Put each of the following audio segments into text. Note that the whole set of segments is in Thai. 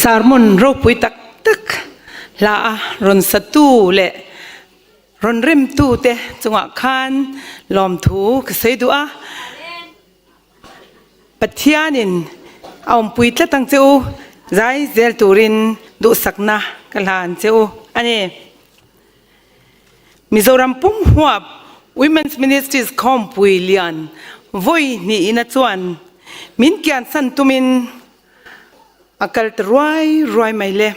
สารมุนโรปุยตักตึกลารอนสตูเละรอนเริมตูเตจังหวะคันลอมถูกเสยดูอ่ะปัทยานินเอาปุยตะตั้งเจ้าใจเจลตูรินดูสักนะกลานเจ้าอันนี้มิโซรัมปุ่มหัว Women's Ministries คอมปุยเลียนวัยนี่อินัจวนมินกิอันสันตุมินอากาศรวยไม่เล่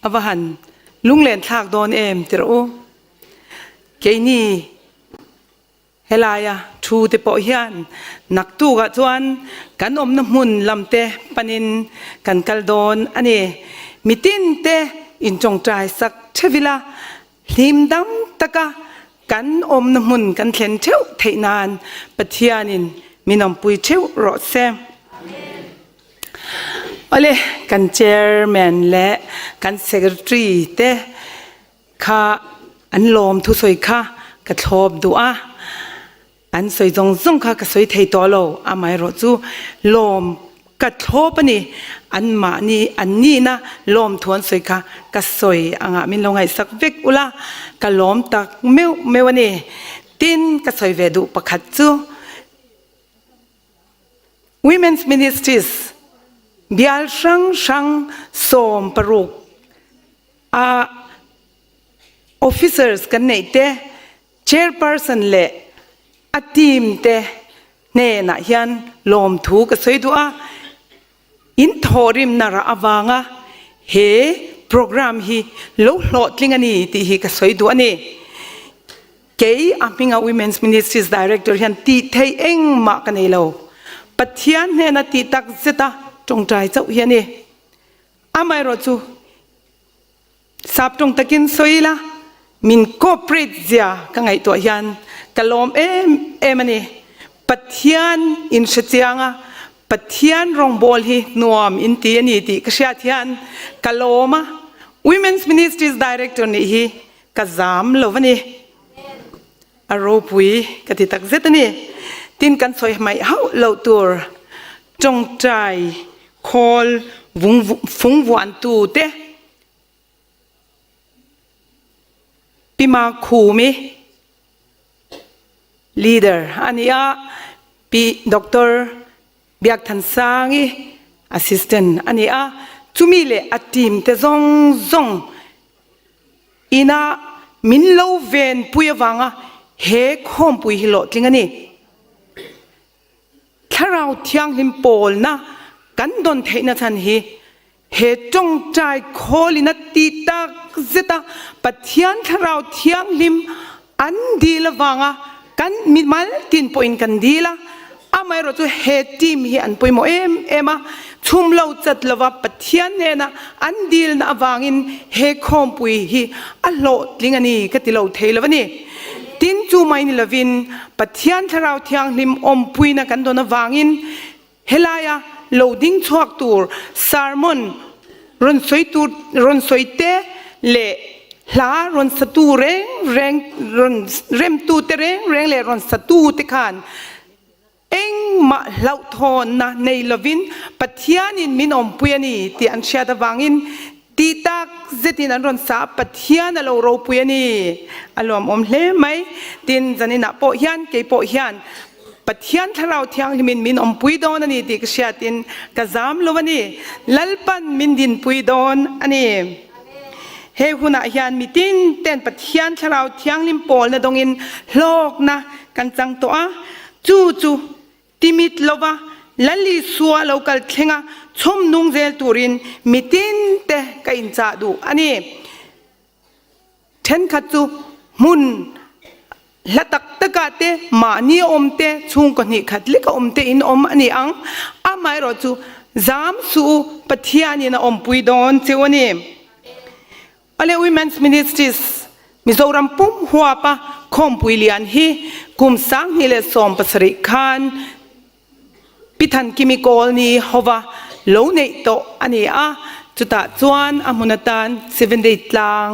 อวหันลุงเล่นทากโดนเตระโอเกนี่เฮลายาชูเตปอยานนักตู้กะจวนกันอมน้ำมุนลำเตปนินกันกัลโดนอันนี้มิตินเตอินจงใจสักเชวิลาลิมดำตะกะกันอมน้ำมุนกันเข็นเชวเทนานปัทยานินมินอมปุยเชวรอดแซมอะไรกันเชอร์แมนและกันเซกเรตรีเตะข้าอันลมทุสวยข้ากระทบดูอ่ะอันสวยจงข้ากระสวยเทตัวเราอาไม่รู้จูลมกระทบปนี่อันมานี่อันนี้นะลมทวนสวยข้ากระสวยอ่างมินลงไงสักเวกอุละกระลมตักเมวันนี้ตินกระสวยเวดูประคัดจู Women's Ministriesเบียลช่างสมปรุกofficers กันเนี่ยเตะ chairperson เละทีมเตะเนี่ยนะยันลมถูกสวยดูอ่ะอินทอริมนาราอวังอ่ะเฮโปรแกรมฮีโลหลอดลิงอันนี้ที่ฮีก็สวยดูอันนี้เกย์อามิงา Women's Ministries Director ยันตีเทยเองมากันเลยเราปัทยานเนี่ยนะตีตักเสตาจงใจเจ้าเฮียนี่อาไม่รู้จูสับจงตะกินสวยละมินโคเปรตเสียกังไงตัวยันกะลมมันนี่ปัทยานอินเชียงอ่ะปัทยานรองบอลฮีนัวมอินตีนี่ตีกษยาทยันกะลมอ่ะ Women's Ministries Director นี่ฮีกะจามโลวันนี่อารมณ์ปุยกะติตักเซตนี่ตินกันสวยไม่เฮาโลตัวจงใจคอลฟุงวันตูเตปิมาคูมิleader อันนี้ปีด็อกเตอร์เบียกทันสังอี assistant อันนี้จุมิเลอทีมเตซงอินามินโลเวนปุยวังเฮคอมปุยฮิโลทิงอันนี้แค่เราเที่ยงลิมโปลนะกันโดนเทนะทันฮีเหตุจงใจโคลินัตีตาเจตาปัทยันแค่เราเที่ยงลิมอันดีละวังกันมิดมันตินปอยกันดีละอาไม่รู้จะเหตุทีมฮีอันปอยโมมาชุมเราจัดละว่าปัทยันเนี่ยนะอันดีละวังอินเฮคอมปุยฮีอัลโลลิงอันนี้ก็ติเราเทละวันนี้ตินจูไม่นิลวินปัทยันแค่เราเที่ยงลิมอมปุยนะกันโดนวังอินเฮลายาloading ชวกตัว sermon รอนสวยตัวรอนสวยเตะเละลารอนสตูเร่งรอนเริ่มตัวเตะเร่งเละรอนสตูเตะขานเอ็งมาเล่าทอนนะในลวินปัทยานินมินอมปุยนี่ที่อันเชียดวังอินตีตักเจตินันรอนสาปัทยานเราปุยนี่อารมณ์อมเล่ไหมตินจันนินะโปยันเกยโปยันปัทยันทาราวเทียงมินอมปุยดอนอันนี้ติกเชียตินกะจามโลวันนี้ลัลปันมินดินปุยดอนอันนี้เฮหุนายันมิตินเต้นปัทยันทาราวเทียงลิมโปลนะดงอินโลกนะกันจังตัวจูติมิดโลวะลัลลิสัวโลกัลเทงะชมนุงเจลตูรินมิตินเตะกันจัดดูอันนี้เทนขัดจูมุนละตักตะกาเตมานีอมเตชุงกันนี่ขัดเล็กอมเตอินอมอันนี้อังอาไม่รู้จูจามสูปัทยานี่นะอมปุยดอนเจ้านี่อะไร Women's Ministries มิโซรัมปุ่มหัวปะคอมปุยเลียนฮีกุมสังนี่เลสอมปัสริคันพิธันกิมิโกลนี่ฮาวาโลเนโตอันนี้จุดตาจวนอามุนตัน7 days ลัง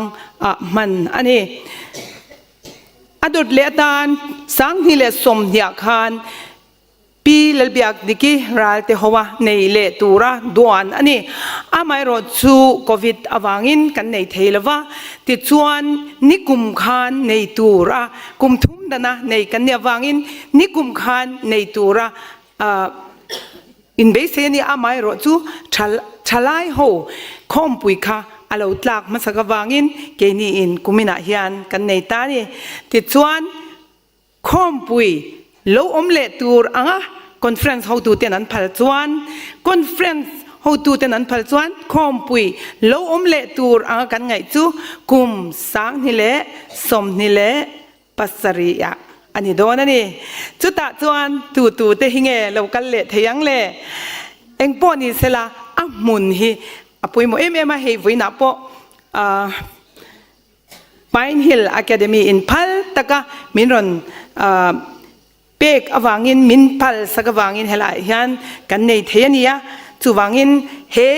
มันอันนี้อดุลเลตันสังนิเลสมเดียคาน ป ปีเลเบียกดิกีรัลเตหัวในเลตูระดวนอันนี้อาไม่รอจูโควิดอวังินกันในเทลวะติดชวนนิกุมขานในตูระกุมทุ่มดนะในกันเนี่ยวังินนิกุมขานในตูระอินเบสนี่อาไม่รอจูชลายโฮคอมปุยค่ะอาลูตลักมาสักวังินเกนี่อินกุมินาฮิอันกันในตานี่ติดชวนคอมปุยโลอมเลตูร์อ่ะคอนเฟรนซ์เขาดูเต็นันพัลจวนคอนเฟรนซ์เขาดูเต็นันพัลจวนคอมปุยโลอมเลตูร์อ่ะกันไงจูกุมสังนิเลสมนิเลปัสริยะอันนี้โดนนี่จุดตะจวนตูเตหิเงเรากันเละเทียงเละเอ็งปอนี่เสละอ่ะมุนฮีอ่ะปุยโมมาเฮวินาปอPine Hill Academy in Pal taka minron pek awangin min pal sagawangin hela hian kan nei thenia chuwangin he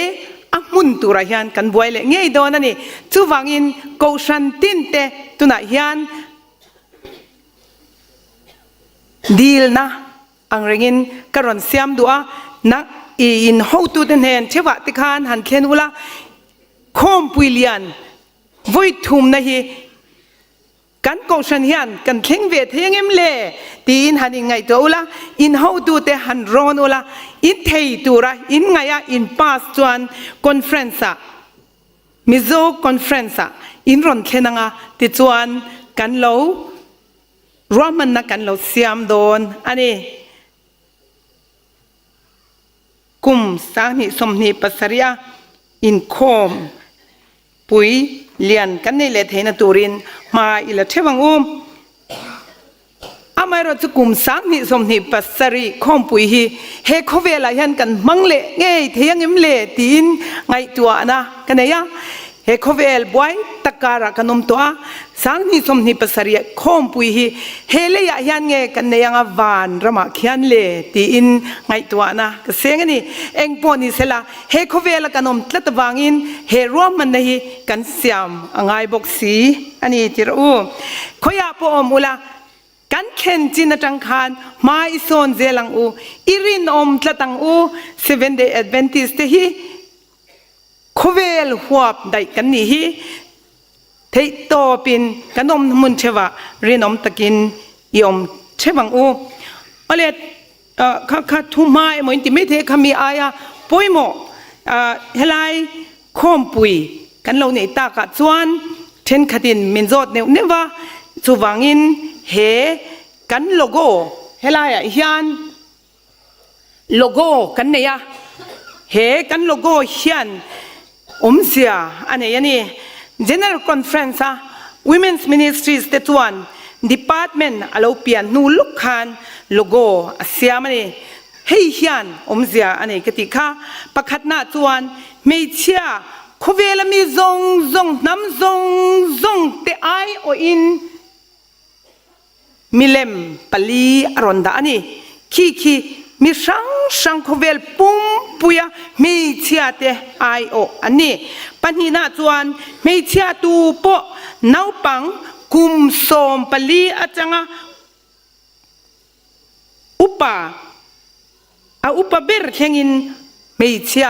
amun tura hian kan boile ngei don ani chuwangin ko shan tin te tuna hian deal na angrengin karon siam dua na in how to den hen chewa tikhan han khen ula khom puilian voi thum na hiกันกงชันยันกันเข่งเวทยังเอ็มเล่ตีอินหันยังไงตัวละอินเฮาดูแต่หันรอนละอินเทยตัวละอินไงอะอินพาสจวนคอนเฟรนซ์อะมิโซคอนเฟรนซ์อะอินรอนแค่นังอะติดจวนกันโลรวมมันนักกันโลเสียมโดนอันนี้กุมสานิสมนิปัสริยาอินโคมปุยเลียนกันในเลเทนตูรินมาอิละเทวังอาไม่รอดกุมสังนิสมนิปัสริคอมปุยฮีเฮโคเวลายันกันมังเลเงยเทียงอิมเลตีนไงตัวนะกันเนี่ยเฮโคเวลบวยตะการะกันนมตัวสังนิสมนิปัสริคอมปุยฮีเฮเลยยันเงยกันเนี่ยงวานระมาขียนเลตีนไงตัวนะก็เสียงนี่เอ็งปอนี่เสละเฮโคเวลกันนมตละตะวางินเฮรวมมันนี่กันเสียมไงบอกสีอันนี้ที่รู้ขอยาปอมุละกันเข็นจินจังคานมาอิโซนเจลังอูอิรินอมตละตังอู Seventh Day Adventist ฮีโคเวลหัวได้กันนี่ฮีเทโตปินกันนมมุนเชวะรินอมตะกินยอมเชวังอูอะไรข้าทุ่มไม้เหมือนที่ไม่เทคมีอายาปุยโมเฮลัยคอมปุยกันเราเนี่ยตากะจวนเช่นขดินมินโจดเนี่ยว่าสุวังินเฮกันโลโก้เฮลัยฮิอันโลโก้กันเนี่ยเฮกันโลโก้ฮิอันเสียอันนี้ยันนี่ General Conference Women's Ministries เตจวน Department อโลเปียนนูลุกขันโลโก้เสียมันนี่เฮียนเสียอันนี้กติกาประคัดหน้าจวนไม่เชื่อคุเวลมีซงน้ำซงเตไอโออินมิเลมปลีอรอนดาอันนี้คีมีช่างคุเวลปุ่มปุยไม่เชื่อเตไอโออันนี้ปัญหาจวนไม่เชื่อตูโปนาวปังกุมสมปลีอาจังอุปเบอร์เฮงินไม่เชื่อ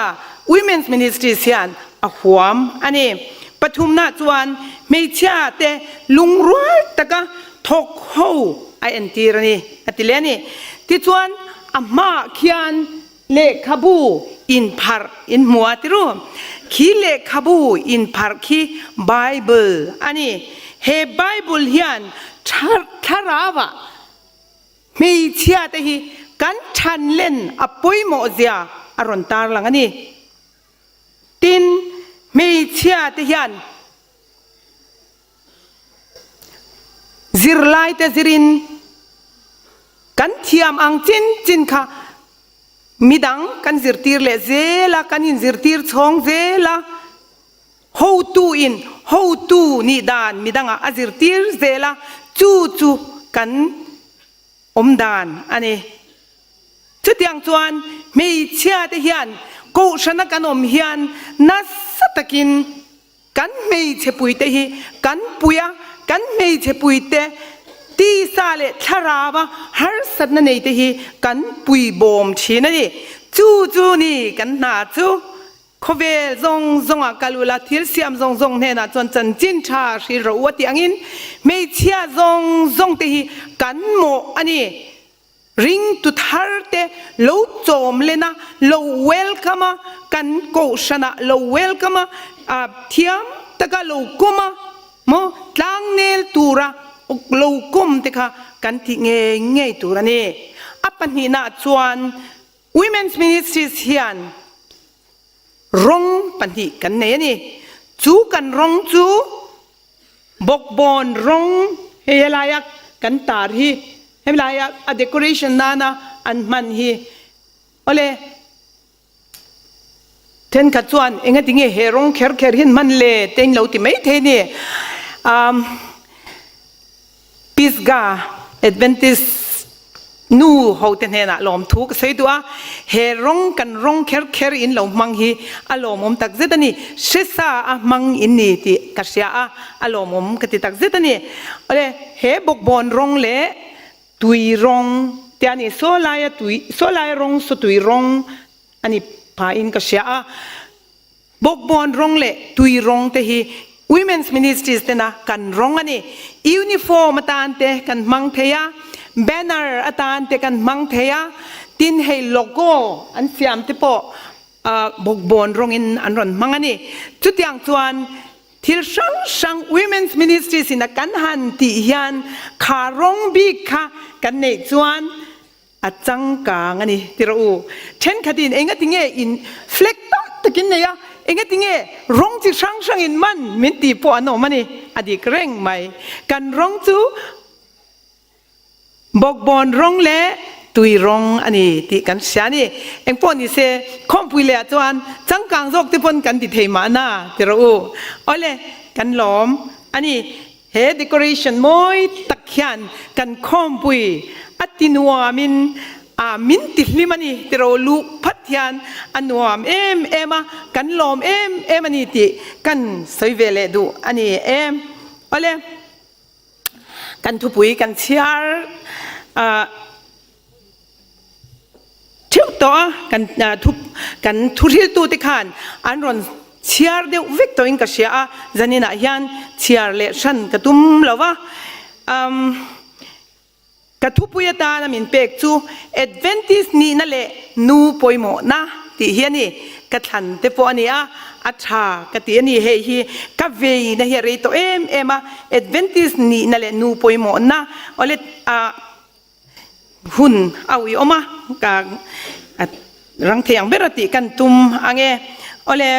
Women's Ministry เสียนอหวมอันนี้ปฐุมนาจวนไม่เชื่อแต่ลุงรัวตะกะทกโฮไอเอ็นทีนี่อัติเลนี่ที่จวนอามาเขียนเลขบูอินพาร์อินมัวติรู้ขีเลขบูอินพาร์ขีไบเบิลอันนี้เฮไบเบิลเฮียนทาราวะไม่เชื่อแต่ฮีกันชันเล่นอปุยโมเซียอรอนตาร์หลังอันนี้ตินไม่เชื่อแต่ฮีนซิรไลแต่ซิรินกันเทียมอังจินค่ะมิดังกันซิรตีร์เลเซล่ากันอินซิรตีร์ชงเซล่าhow to นี่ดานมิดังอ่ะซิรตีร์เซล่าจูกันดานอันนี้จุดยังจวนไม่เชื่อแต่เฮียนกูชนะกันเฮียนนัสตะกินกันไม่เชปุยแต่ฮีกันปุยกันไม่เชปุยแต่ ตีซาเลทาราวะฮาร์สัตนั่นเองที่กันปุยบอมชีนั่นนี่จูนี่กันหนาจูเขาเวซงอากาลุลาทิลเซียมซงเนี่ยนะจนจันจินชาชีรัวที่อังอินไม่เชื่อซงที่กันโมอันนี้ริงตุทาร์เตโลโจมเลนะโลเวลคัมกันโกชนะโลเวลคัมเทียมตะกะโลกุมโมตังเนลตูระโลกุมเตคะกันที่เงยตูระนี่อัปนีน่าชวน Women's Ministries เฮียนร้องปันที่กันเนี่ยนี่จูกันร้องจูบกบอนร้องเฮลายักกันตาฮีเฮลายักa decoration นานะอันมันฮีโอเลเทนขัดชวนเองก็ทิ้งเฮร้องเคร์หินมันเล่เต็งเราที่ไม่เทนี่ปิสกา Adventistนูเขาเต็นเฮน่ะลมทุกใส่ตัวเฮร้องกันร้องเคร์อินเรามังฮีอารมณ์ตักเจตันี่เชซ่ามังอินนี่ที่กัศยาอารมณ์กติตักเจตันี่อะไรเฮบกบอนร้องเล่ตุยร้องแต่อันนี้โซลายร้องสุตุยร้องอันนี้พาอินกัศยาบกบอนร้องเล่ตุยร้องแต่ฮี Women's Ministries เตนะกันร้องอันนี้ยูนิฟอร์มตานเตกันมังเทียbanner อาจารย์เตกันมังเทียตินให้โลโก้อันเสียมที่ปอบกบอนรงอินอันรอนมังอันนี้จุดอย่างส่วนที่ช่าง Women's Ministries สินะกันหันที่ยันขารงบีค่ะกันในส่วนอาจังกางอันนี้ที่เราเช่นคดีเองก็ทิ้งอินเฟล็กต์ตะกินเนี่ยเองก็ทิ้งร้องที่ช่างอินมันมินตีปอนอมันนี่อดีตเร่งไหมกันร้องจูบกบอนร้องเละตุยร้องอันนี้ที่กันเสียนี่เอ็งปนนี่เสคอมปุยเล่จวนจังกังจกที่ปนกันที่เทมานาที่เราเอาเลยกันหลอมอันนี้เฮดเดคอเรชั่นมอยตักยันกันคอมปุยอัตินัวมินติลิมันนี่ที่เราลูกพัดยันอันนัวมากันหลอมอันนี้ที่กันสวยเวเลดูอันนี้เอาเลยกันทุปุยกันเชียร์เที่ยวต่อกันทุเรียนตัวที่ขันอันรอนเชียร์เดียววิกตัวอินกับเชียร์จันนี่นะยันเชียร์เลชันกระตุ้มแล้วว่ากระทุปุยตานะมินเป็กจู Adventist นี่นั่นแหละนูปอยโมนะที่เฮียนี่กระทันเตปอันนี้อัชากติอันนี้เฮียกะเวนะเฮียเรโตมา Adventist นี่นั่นแหละนูปอยโมนะเอาเลยหุ่นเอาอีออกมากางรังเทียงเบรติกันตุมอังเอเอาเลย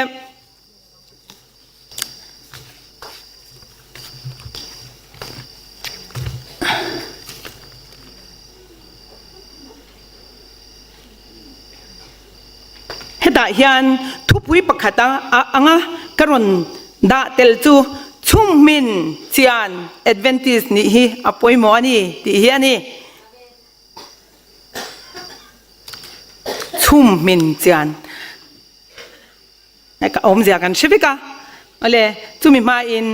เฮดายันทุบวิปขัดอังกรณดาเตลจูชุมมินเซียน Adventist นี่ฮีอปอยโมนี่ที่เฮียนี่ชุมมินเซียนไอ้ก็อมเสียกันใช่ไหมคะอะไรจุมิมาอิน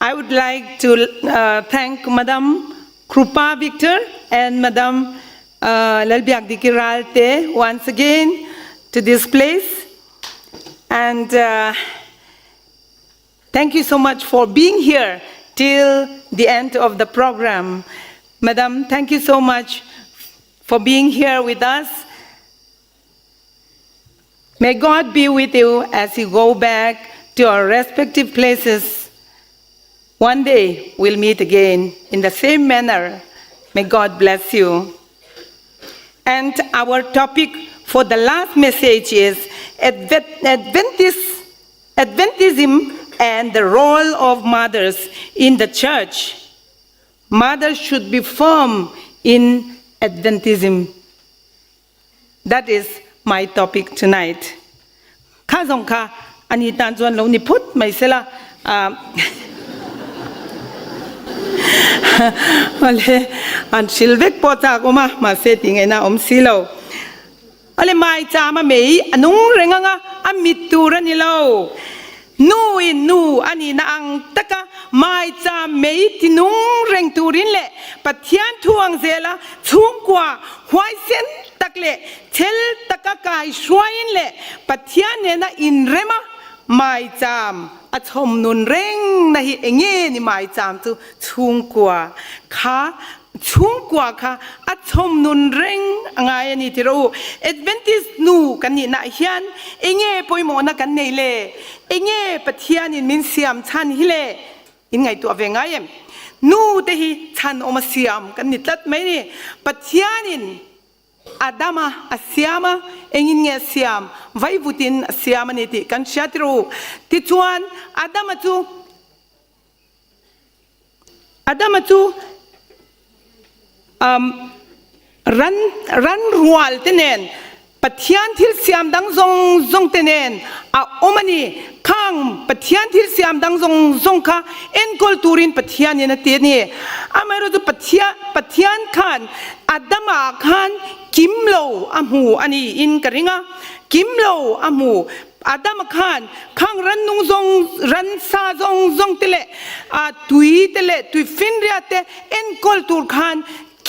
I would like to thank Madam Krupa Victor and Madam Lalbiak Dikiralte once again to this place and thank you so much for being here till the end of the program. Madam, thank you so much for being here with us. May God be with you as you go back to your respective places. One day we'll meet again in the same manner. May God bless you. And our topic for the last message is Adventism and the role of mothers in the church. Mothers should be firm in Adventism. That is my topic tonight. ข้าส่งค่ะอันนี้ตานจวนเรานิพุทธไม่เสละอะไรอันชิลเวกปอจากออกมาเสติไงนะสิเราอะไรไม่จามาไม่อันนุ่งเร่งงะอันมิตูรันนี่เรา นูอินนูอันนี้นางตะกะไม่จำไม่ที่นุ่งเร่งตูรินเละปัทยานทวงเซละชุ่มกว่าหวยเส้นตักเละเชลตะกะกายช่วยเละปัทยานเนี่ยนะอินเรมะไม่จำอชมนุนเร่งนะฮิเองเงี้ยนี่ไม่จำตัวชุ่มกว่าค่ะชุ่มกว่าค่ะอัชมนุนเร่งไงนี่ที่รู้เอดเวนติสนูกันนี่นะเฮียนเองเง่ปอยโมนักกันนี่เล่เองเง่ปะเทียนินมินเสียมชันฮิเล่อินไงตัวเวงไงนูเตหิชันอมาเสียมกันนี่ตัดไหมนี่ปะเทียนินอาดามาอาเสียมาเองอินเง่เสียมไว้บุตินเสียมนี่ที่กันเชียตรู้ที่ชวนอาดามาจูรันรัวลเตเนนปัทยานที่เสียมดังซงเตเนนอมันนี่ข้างปัทยานที่เสียมดังซงค่ะเอ็นกอลตูรินปัทยานเนี่ยนะเตนี่ไม่รู้ตัวปัทยานขันอาดามาขันกิมโลอามูอันนี้อินกระริงะกิมโลอามูอาดามขันข้างรันนุงรันซาซงเตเลตุยฟินเรียเตเอ็นกอลตูรขัน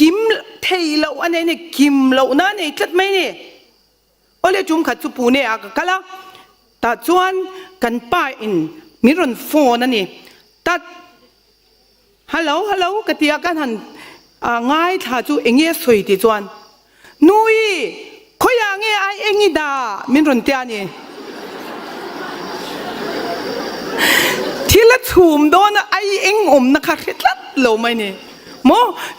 กิมเทยเราอันนี้เนี่ยกิมเรานั่นเนี่ยจัดไหมเนี่ยโอเลจุ่มขัดสุปูเนี่ยกะละตัดจวนกันป้าอินมิรอนโฟนั่นนี่ตัดฮัลโหลกะเตียกันหันง่ายถ้าจูเอ็งเงี้ยสวยที่จวนนุยขอยางเงี้ยไอเอ็งนี่ดามิรอนเตียนี่ที่ละถุมโดนไอเอ็งนะคะเคล็ดลับเราไหมเนี่ยโม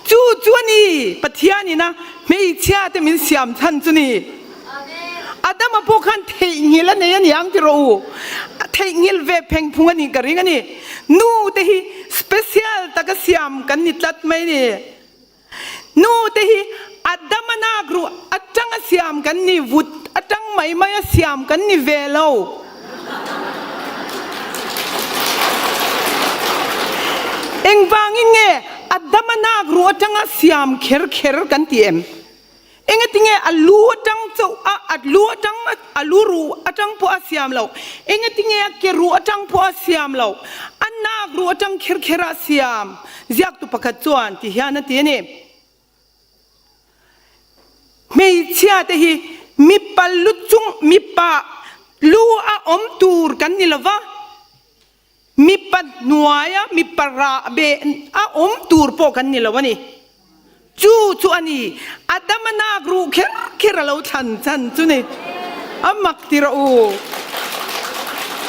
จูนี่ปัทยานี่นะไม่เชื่อแต่มินเสียมทันจูนี่อาดามาพวกขันเทงิลเนี่ยยังที่รู้เทงิลเวเพงพุงนี่กระริงนี่นูเตหิสเปเชียลตะกเสียมกันนิดลัดไหมเนี่ยนูเตหิอาดามานากรูอาจังเสียมกันนี่วุดอาจังไม่เสียมกันนี่เวลาเอ็งฟังยังไงอาดามานากรูอาจังเสียมเคร์กันที่เอ็มเองติงเงอลูจังเจ้าลูจังลูรูจังพัวเสียมเราเองติงเงเกรูจังพัวเสียมเราอันนากรูจังเคร์เสียมอยากตุปกัดจวนที่เฮียนั่นที่นี่ไม่เชื่อแต่ฮีมีปลุจุงมีปะลูอมตูร์กันนี่ละวะมีปะนัวยมีปะระเบอมตูร์พอกันนี่ละวะนี่จูอันนี้อาดามานากรูเคร์เราทันจูนี่มักติรู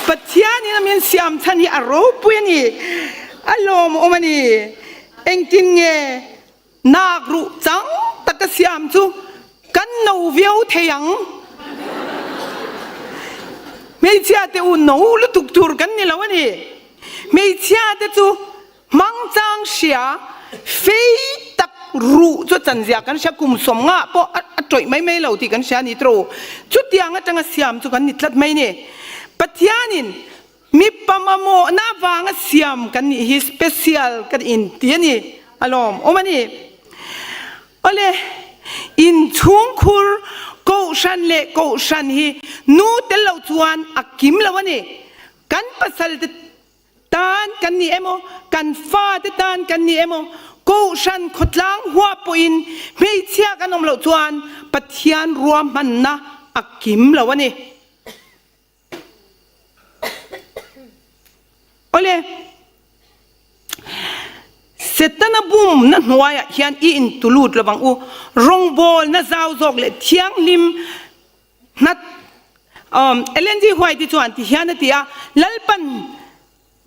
ปัจจัยนี้นะมีเสียมทันที่อารมณ์ปุยนี่อารมณ์มันนี่เองติงเงนากรูจังตะกเสียมจูกันนูวิวเทียงไม่เชื่อแต่นูลุตุกตูร์กันนี่แล้วนี่ไม่เชื่อแต่จูมังจังเสียฟีตักรู้จุดจันทร์กันเสียกุมสมงะเพราะจ่อยไม่เหล่าที่กันเสียนิโตรจุดยังจังเสียมจุกันนิดลัดไม่เนี่ยปัจจัยนี้มีปมโมน่าวางเสียมกันนี่ฮิสเปเชียลกันอินที่นี่อารมณ์มันนี่โอเลอินช่วงคูร์กูชันเล่กูชันฮีนูเตลล์จวนอักกิมละวันนี้กันปัสสาวะตานกันนี่เอโมกันฟ้าตานกันนี่เอโมกูชันขดล้างหัวปุยนไม่เชื่อกันอมเหล่าจวนปัทยานรวมมันนะอักกิมละวันนี้โอเลเสร็จนะบุมนั่นหัวอยากเขียนอินตุลูดระวังอูรงบอลนั่นสาวจอกเลยเทียงลิมนัดเอเลนจีหวยที่จวนที่เขียนนั่นที่ลัลปัน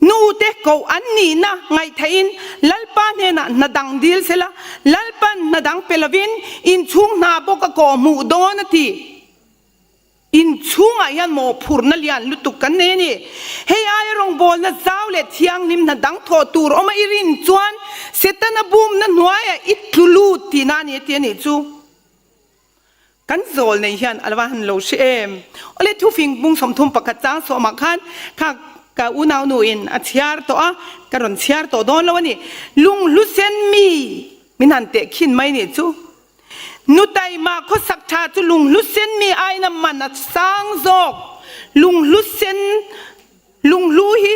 นูเตะเขาอันนี้นะไงไทยลัลปันเนี่ยนะนัดังดีลเสละลัลปันนัดังเปลวินอินช่วงนาบกก็มูดอนที่อินช่วงอายันโมพูร์นัลยันลุตุกันเนี่ยนี่เฮียไอรองบอลนั่นสาวเล็ดเทียงนิมนัดังทอตูร์อมาอิรินจวนเสร็จนะบุมนั่นหัวอิตุลูที่นั่นเนี่ยที่นี่จูกันโซลในเฮียนอัลวาฮันโลเชมโอเลทุฟิงบุงสมทุมปากจ้างสมักขันข้ากะอุนาวนูอินอัจฉริยะตัวกระรอนเชียร์ตัวโดนแล้ววันนี้ลุงลุเซนมีมินันเตะขินไม่เนี่ยจูนุตัยมาเขาสักชาจุลุงลุเซนมีไอ้น้ำมันสังโจกลุงลุเซน ลุงรู้ฮี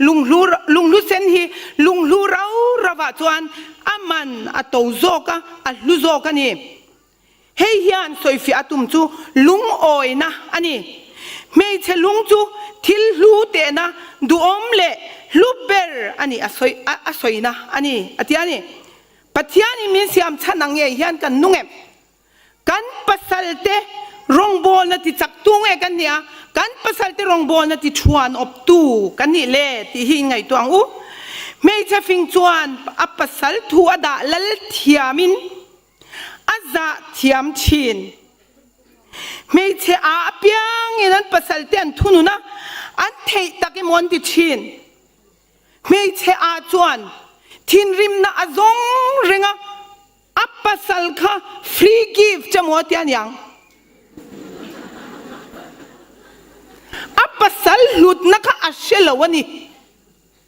ลุงรู้เซนฮีลุงรู้เราระว่าจวนอามันอัตโตโซกะอัลลุโซกันนี่เฮียนสอยฟิอาตุมจูลุงโอยนะอันนี้ไม่ใช่ลุงจูทิลลูเตนะดูอมเล่ลูเบอร์อันนี้อสอยนะอันนี้อันนี้ปัจจัยนี้มีเสียมชันนังเฮียนกันนุ่งเอ็มกันปัสสาวะเตรองบอลนั่นที่จักตุ้งเอกันเนี่ยกันปัสสาวะเตรองบอลนั่นที่ชวนอบตู้กันนี่เล่ที่หิงไงตัวงูไม่ใช่ฟิงชวนอัปัสสาวะทัวดาลลเทียมินอาจจะเทียมชินไม่ใช่อาเปียงนั้นปัสสาวะเตอันทุนุนะอันเทตะกิมวันที่ชินไม่ใช่อาจวนทินริมนะอาจงเริงอัปปัสสาวะค่ะฟรีกิฟต์จะหมดยังอัปปัสสาวะหลุดนักอาเชลวันนี้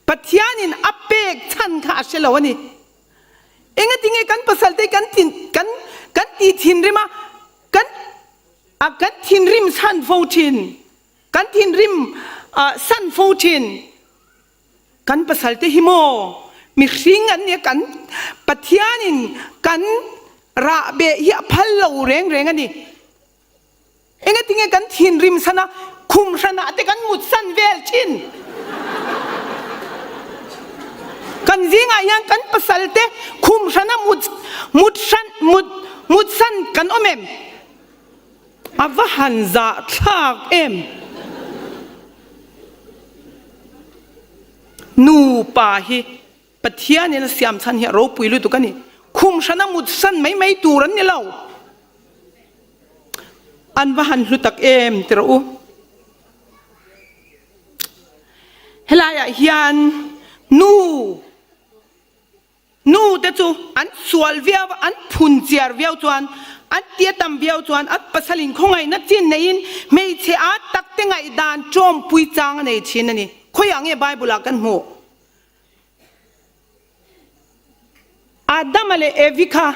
ปัจจัยนี้อัปเปกชันค่ะอาเชลวันนี้เองติงกันปัสสาวะกันตีทินริมกันทินริมสันฟูทินกันทินริมสันฟูทินกันปัสสาวะหิโมมีสิ่งอันนี้กันปัจจัยนี้กันระเบียพัลลูเร่งอันนี้เองติงกันทินริมสันคุมชนะแต่กันมุดสันเวลชินกันจิงอายังกันปัสสาวะคุมชนะมุดสันกันอมเอ็มอาวหันจะทักเอ็มนูปาฮีปัจจัยนี้เสียมชันเฮโร่ปุยลุตุกันนี่คุมชนะมุดสันไม่ตูรันนี่เล่าอันว่าหันลุตักเอ็มเตรูเฮลายเฮียนนูแต่จูอันสวลเวียวอันพุนเจียร์เวียวจวนอันเตียตัมเวียวจวนอันปัสลินคงไงนัดจินในอินไม่เชื่อตักเตงไอดานจอมปุยจางในชินนี่คุยอย่างเงี้ยไบเบิลกันโมอาดัมเลเอวิคา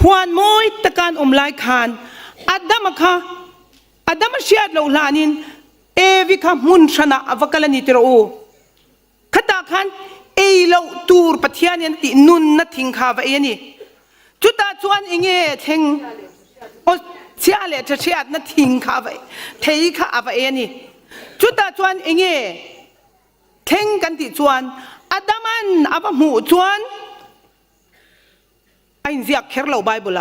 ฮวนมอยตะการไลคานอาดัมเชียดโลลานินเอวิคามุนชนะอวกาลนิตโรขตาคันเอโลตูร์ปัทยานินตินุนนัดทิ้งข้าวเอนี่จุดตาชวนเองเทงโอเชียเลจะเชียดนัดทิ้งข้าวเทยข้าวเอนี่จุดตาชวนเองเทงกันติชวนอาดัมันอาบะหูชวนไอ้เสียเคร์เราไบเบิล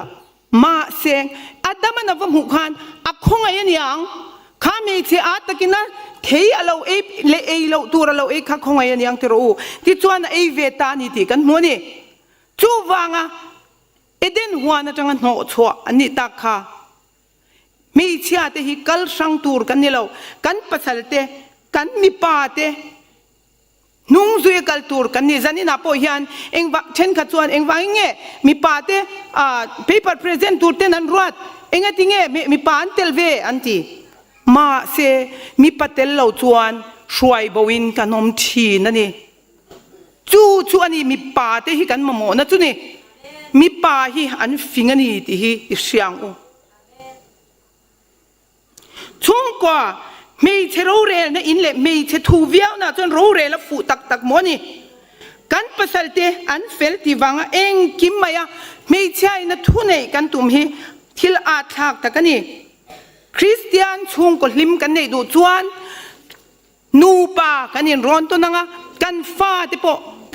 มาเสียงอาดัมันอาบะหูขันอักคงไอ้เนี่ยข้ามีเสียตะกินนะเทียเราเลเราตัวเราข้าคงไอ้เนี่ยที่รู้ที่ชวนไอ้เวตานี่ที่กันมัวนี่จูวางอ่ะเอเดนหัวนั่นจังหันโหชัวอันนี้ตาข้ามีเสียแต่ฮิกัลสังตูร์กันนี่เรากันปัสสาวะกันมีปาเตนุ่งซุยกัลตูร์กันนี่จันนี่นับพอยันเองว่าเช่นขัดส่วนเองว่าเงี้ยมีปาเตpaper present ตูร์เตนันรัดเองติเงี้ยมีปาอันเทลเวอันที่มาเสมีปาเตลเราชวนช่วยบวินกันนมชีนั่นนี่จู่อันนี้มีปาเตฮิกันมาโมนะจู่นี่มีปาฮิอันฟิงอันนี้ที่ฮิเสียงอูช่วงกว่าไม่ใช่รู้เรื่องนะอินเล่ไม่ใช่ทูเวียวนะจนรู้เรื่องแล้วฟูตักโมนี่กันภาษาเตอันเฟลที่วังเองกิมมายาไม่ใช่นะทุนเอกันตุมฮีที่ละอาทักตะกันนี่คริสเตียนช่วงก็ลิมกันในดูจวนนูปากันนี่ร้อนตัวนังกันฟ้าเตป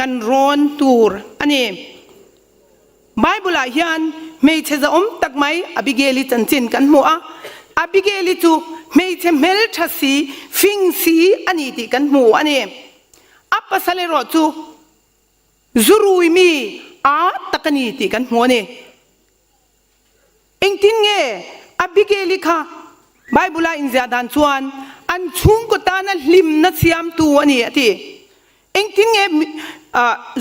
กันร้อนตูร์อันนี้ไบเบิลยันไม่ใช่จะตักไหมอบิเกลิจันจินกันมัวอบิเกลิจูไม่ใช่เมลทัสซีฟิงซีอันนี้ที่กันมัวอันนี้อัปสเลโรจูจูรุยมีตักนี้ที่กันมัวนี่เองทิ้งเงอบิเกลิค่ะไบเบิลอินเดียดันชวนอันชุ่งก็ตานะลิมนัดสยามตัวนี่ที่เองทิ้งเง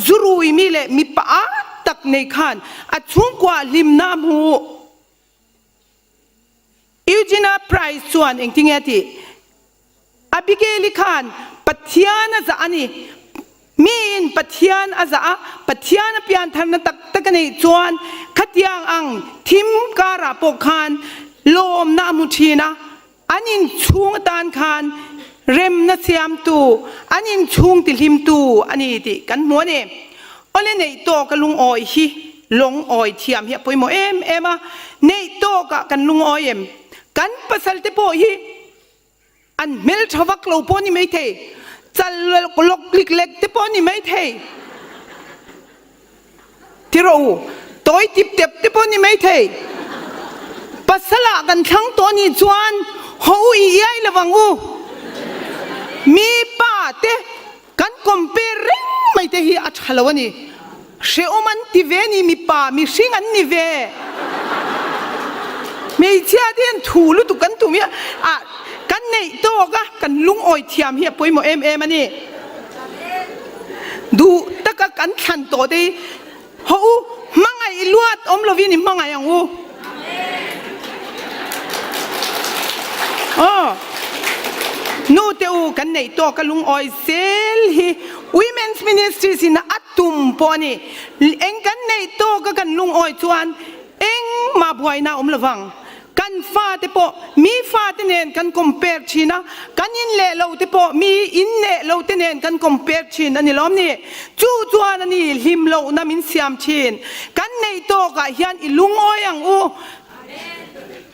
จูรุยมีเลยมีป้าตักในขันอันชุ่งกว่าลิมน้ำหูอิวจินาไพรส์ชวนเองทิ้งเงที่อบิเกลิขันปัทยานะจะอันนี้มีนปัทยานอาซาปัทยานเปียนทำนักตะกันในชวนขัดยังอังทิมการาปกขันลมน้ำมุชีนะอันนี้ช่วงตานขัน เร็มนะเสียมตูอันนี้ชุงติลิมตูอันนี้ติกันมัวเนี่ยโอเลในโตกันลุงอ้อยฮีลงอ้อยเทียมเฮียปุยโมเอ็มในโตกันลุงอ้อยกันภาษาเตโปฮีอันเมลชวักโลปนี่ไม่เทจัลลกลิกเล็กเตโปนี่ไม่เทที่เราตัวติบเต็บเตโปนี่ไม่เทภาษากันทั้งตัวนี้จวนหูอีใหญ่ระวังอูมีป้าเตกันคอมเพลริงไม่เทฮีอัจฉริยะนี่เชื่อมันที่เวนี่มีป้ามีสิ่งอันนี้เวไม่เชื่อที่อันถูลุตุกันตุมีอ่ะกันในโตกันลุงอ้อยเทียมเฮียปุยโมเอ็มอันนี้ดูตะกันขันโตได้หูมังไงลวดอมลวินิมังไงยังอูนู่เตอูกันในโตกันลุงอ้อยเซลฮี Women's Ministry สินะอัดตุ่มปอนี่เอ็งกันในโตกันลุงอ้อยจวนเอ็งมาบวยนะอมละวังกันฟ้าเตปมีฟ้าเตเนนกันคอมเพลชีนะกันอินเล่เราเตปมีอินเล่เราเตเนนกันคอมเพลชีนันนี่ล้อมนี่จู่จวนนี่หิมเรานามินเสียมชีนกันในโตกันยันอิลุงอ้อยยังอู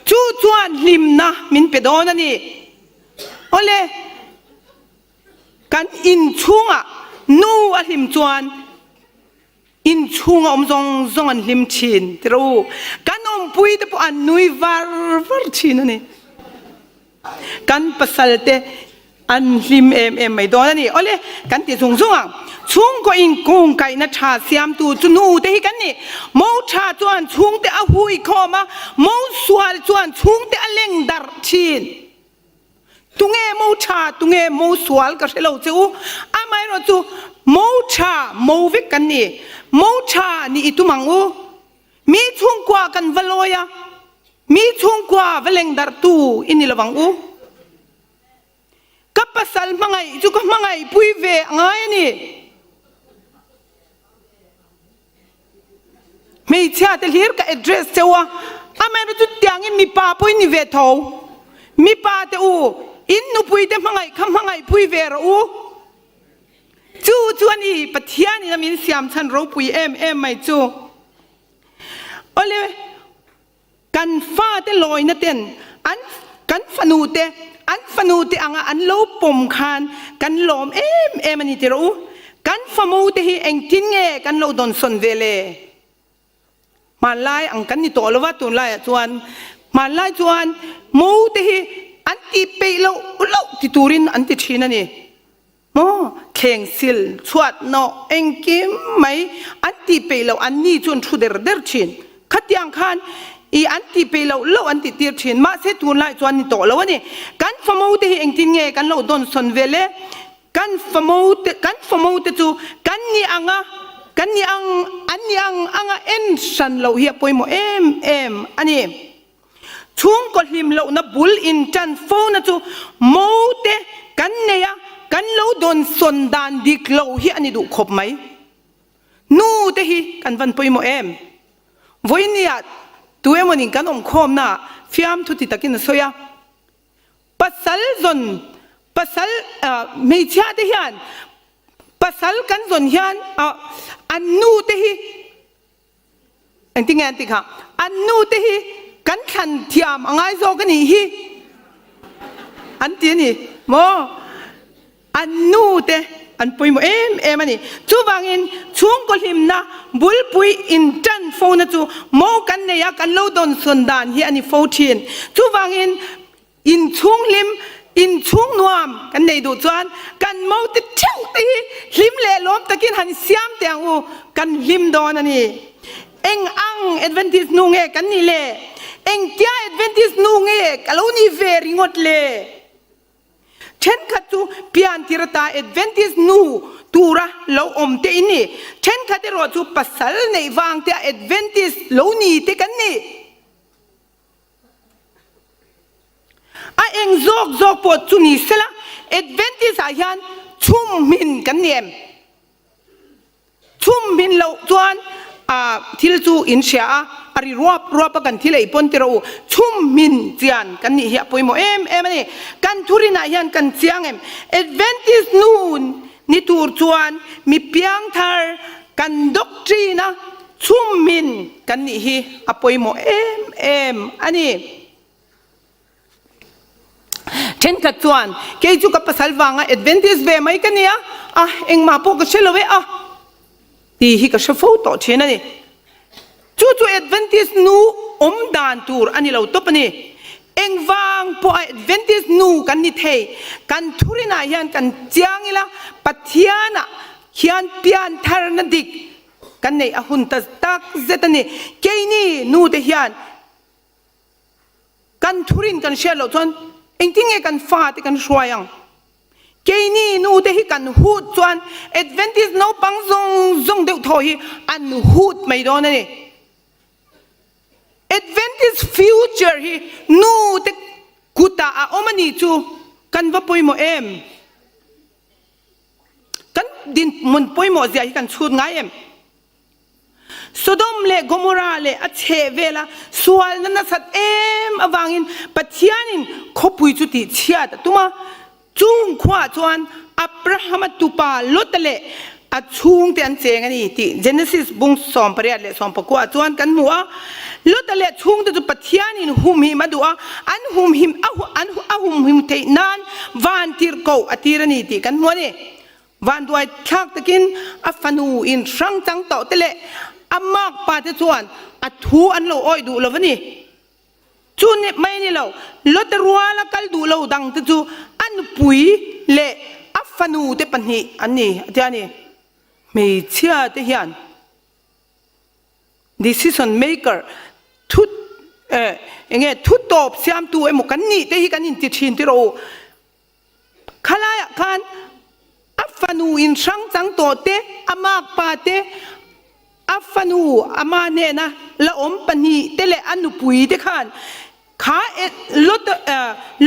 จู่จวนหิมนะมินเปดอนันนี่โอเลกันอินชุงอ่ะนูอัลิมจวนอินชุงอมซงอันลิมชินที่รู้กันอมปุยเตปอันนุยวาร์ชินนี่กันภาษาเตอันลิมไม่โดนนี่โอเลกันที่ซุงอ่ะชุงก็อินกงไก่นัชชาเสียมตูจุนูเตฮิกันนี่มอชาจวนชุงเตอหุยคอมามอสวาจวนชุงเตอเลงดาร์ชินตุงเอโมชาตุงเอโมสวาลก็เชลล์จูอาไม่รู้จูโมชาโมวิกันนี่โมชานี่อิตุมังอูมีช่วงกว่ากันวลอยมีช่วงกว่าเวลงดาร์ตูอินิลวังอูกับภาษามังไงจูก็มังไงปุยเวงไงนี่ไม่ใช่แต่เฮียร์ก็ address เจ้าอาไม่รู้จุดยังมีป้าปุยนี่เวทเอามีป้าเตอูอินนุปุยเดมังไงคำมังไงปุยเวรอูจู่จวนอีปะเทียนี่นะมินเสียมฉันรู้ปุยเอ็มไม่จู่โอเลกันฟ้าเตลอยนะเต้นอันกันฟนูเตอันโลปมคานกันลมเอ็มนี่เตรู้กันฟมูเตฮีเองทิ้งเงกันโลดอนสนเวเลมาไล่อังกันนี่ตัวละว่าตัวไล่จวนมาไล่จวนมูเตฮีอันที่เปย์เราที่ตูรินอันที่ชีนั่นนี่โมเข่งสิลชวดเนาะเองกิมไม่อันที่เปย์เราอันนี้จนชุดเดอร์ชินขัดยังคันอีอันที่เปย์เราอันที่เดียร์ชินมาเสตุนไล่จวนนี่ตัวแล้วนี่กันฟมูเตเองทิ้งเงกันเราโดนสนเวเลกันฟมูเตจูกันนี่อังอันนี้เอ็นชันเราเฮียปอยโมเอ็มอันนี้ช่วงก็ลิมเรานะบุลอินจันโฟนะจูโมเตกันเนี่ยกันเราโดนสนดานดิกเราเฮียอันนี้ดูครบไหมนู่เตฮีกันวันปอยโมเอ็มวันนี้ตัวมันนี่กันอมคมนะฟิามทุติตะกินสอยปัสสัลซนปัสสัลไม่ใช่เดียนปัสสัลกันซนเฮียนอันนู่เตฮีอันที่ไงอันที่ค่ะอันนู่เตฮีกันขันเทียมอังไงโซกันนี่ฮีอันที่นี่โมอันนู่เตอันปุยโมเอ็มอันนี้จูวังอินช่วงก็ลิมนะบุลปุยอินจันโฟนะจูโมกันเนี่ยกันโลดอนส่วนดานฮีอันนี้โฟทีนจูวังอินช่วงลิมอินช่วงนวมกันในดูจวนกันโมติเช่าตีลิมเล่ล้มตะกินหันเสียมแต่งอูกันลิมโดนอันนี้เอ็งอังเอดเวนติสนูเงกันนี่เล่เอ็งเจ้าเอดเวนติสนูเงกันเรานี่เวริงอดเล่เช่นขัดจูเปียนทิรตาเอดเวนติสนูตูระเราอมเตอินี่เช่นขัดที่เราจูปัสสัลในวางเตเอดเวนติสเรานี่เตกันนี่เอ็งจอกปวดจุนี่เสละเอดเวนติสอายันชุ่มมินกันเนี่ยชุ่มมินเราจวน ทิลจูอินเชียอาริรัวปกันที่เลยปนเตรูชุ่มมินเจียนกันนี่เหี้ยปุยโมนี่กันทุรินายันกันเจียงAdventistนูนนี่ตูร์จวนมีเปียงทาร์กันด็อกทรีนะชุ่มมินกันนี่เหี้ยปุยโมอันนี้เช่นกัจจวนเกี่ยวกับภาษาวังAdventistเวไม่กันเนี่ยเอ็งมาพวกก็เชื่อเลยที่ฮิก็เชื่อฟูต่อเช่นนี่จู่Adventistนูดานตูร์อันนี้เราตบนี่เอ็งวางพวกAdventistนูกันนี่เทกันทุรินายันกันเจียงอีละปัทยานะเขียนเปียนทารนดิกกันนี่หุ่นตักเจตันนี่เกี่ยนี่นูเทียนกันทุรินกันเชื่อเราจนเอ็งทิ้งกันฟาดกันช่วยยังเกี่ยนี่นูเทียกันหูดจวนAdventistนูปังซงเดือดถอยอันหูดไม่โดนนี่Adventist future hi nu te kuta omani chu kan va poimo kan din mun poimo zia hi kan chut ngai Sodom le Gomorrah le a che vela sual na sat awangin pathianin khopui chu ti chia tuma chung khwa chuan Abraham tupa lotale a chung te an cheng ani ti Genesis bung som pariat le som pakwa chuan kan muwa lotale chung te pathianin hum hi madua an hum him hum him te nan van tir ko atirani ti kan muwa ni van duai thak takin afanu in sang chang to tele amak pa te chuan a thu an lo oi du lo wani chu ne mai ni lo lotarwa la kal du lo dang te chu an pui le afanu te panhi ani atiani me chia te hian decision maker thut thu top siam tu mo kan ni te hi kan in ti thin ti ro khala kan afanu in sang chang to te amak pa te afanu amane na la om pani te le anu pui te khan kha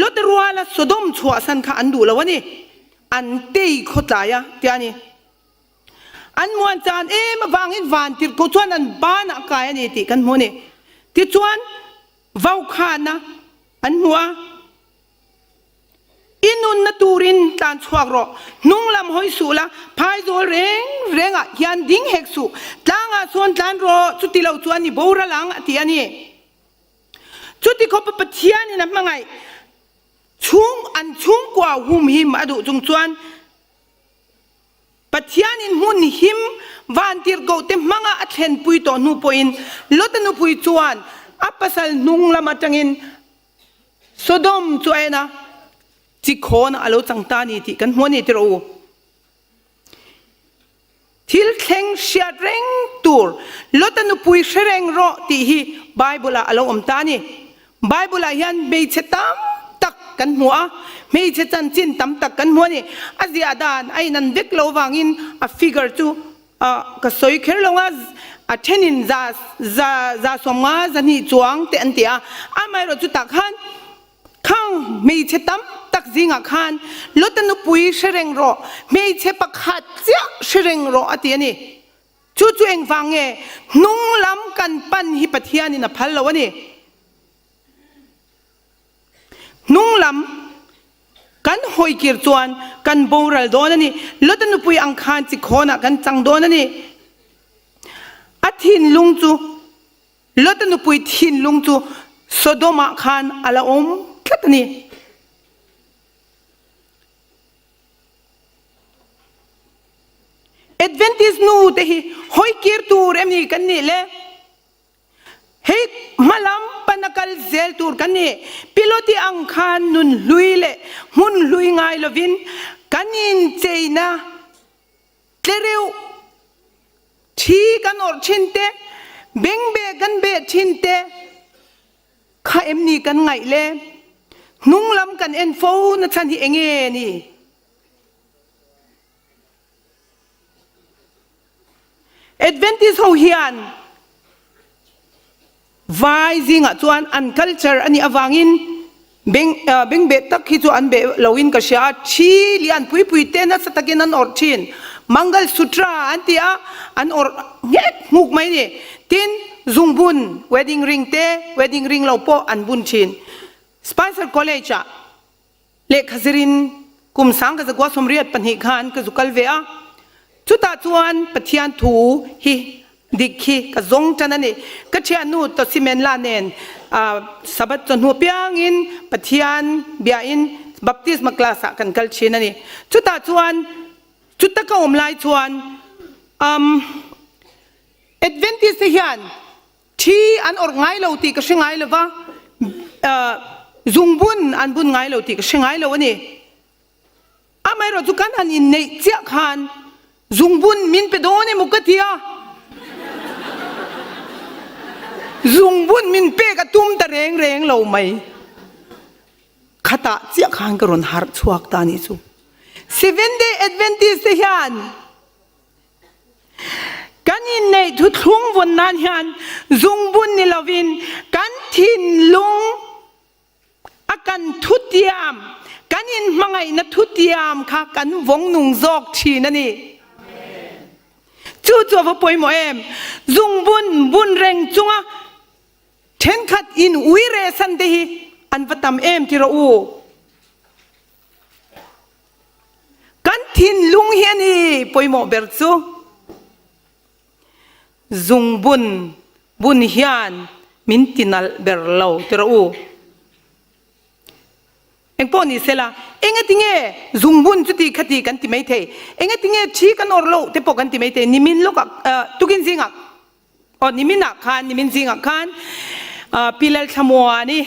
lot ruala Sodom chua san kha andu lawani an te khotla ya tiani an muan chan wangin van tir ko chuan an ban ka ani ti kan mo ni ti chuan vau khana an muwa inun na turin tan chuak ro nung lam hoi su la phai zo renga hian ding hek su tlanga son tlan ro chuti lo chuan ni bora lang ati ani chuti ko pa pathian ni na mangai chung kwa hum him adu chung chuan pathianin mun him van tir go te manga athen pui to nu poin lotanu pui chuan apasal nung lama tangin Sodom chuaina chi khon alo changta ni ti kan hmoni ti ro thil thleng hriat reng tur lotanu pui hrengreng ro ti hi Bible alo omta ni Bible hian be chetam tak kan hua mei che chan chin tam tak kan hmoni azia dan ai nan vek lo wangin a figure chu ka soi kher longa a thenin za somnga zani chuang te an tia amai ro chu tak han khang mei che tam tak zinga khan lotanu pui hrengreng ro mei che pakhat chia hrengreng ro ati ani chu eng wange nung lam kan pan hi pathian in a phal lo ani nung lam kan hoi kir chuan kan boral don ani lotanu pui ang khan chi khona kan chang don ani athin lung chu lotanu pui thin lung chu Sodoma khan ala om tlatani Adventist nu te hi hoi kir tur emni kan ni le hei malam panakal zel tur kan ni piloti ang khan nun lui le mun lui ngai lovin kanin cheina tlereu thi kan or chinte bengbe kan be chinte kha emni kan ngai le nung lam kan en fo na chan hi enge ni Adventist ho hian vai zinga chuan an culture ani awangin beng be tak hi chu an be loin ka sha thi lian pui te na satakin an or thin mangal sutra antia an or งุกไหมนี่ตินซุงบุญ wedding ring เต้ wedding ring เราโปอันบุญชิน Spicer College เลขสิรินกุมสังก็จะกว่าสมเรียดปัญหาก็จะกัลเวียจุดตาจวนปะเทียนถูฮีดิกีก็จงจันนั่นนี่ก็เชียนูตัวซีเมนลาเนนสับจนหัวเปียงอินปะเทียนเบียอินบัพติสมากลาสกันกัลชีนั่นนี่จุดตาจวนจุดตะก็อมลายจวนAdventist เฮียนที่อันออกไงเราตีก็เชงไงเลยวะซุงบุญอันบุญไงเราตีก็เชงไงเลยวะนี่ไม่รู้จุกันอันนี้ในเจ้าขันซุงบุญมินไปโดนในมุกที่อ่ะซุงบุญมินเปกระตุ้มตะเรงเราไม่ขตาเจ้าขันกระรอนหาร์ชวักตานิสู 7-day Adventist เฮียนกันอินในทุกทุ่งวันนั้นยันซุงบุญนิลวินกันทินลุงอากันทุติยามกันอินมังไงนัทุติยามค่ะกันวงนุงจอกชีนั่นนี่จู่ว่าป่วยหมอซุงบุญเร่งจุงอ่ะเช่นขัดอินอุยเรสันเดฮีอันวัตมที่เราอูกันทินลุงเฮียนี่ป่วยหมอเบิร์ตซูซุงบุญเฮียนมินตินัลเบร์ลาวที่เราเอ็งพอนี่เสละเอ็งติงซุงบุญจุดที่ขัดกันที่ไม่เทเอ็งติงชีกันอร์โลที่พอกันที่ไม่เทนิมินลูกตุกินซิงอ่ะนิมินนักขันนิมินซิงอ่ะขันพิเลลชมัวนี่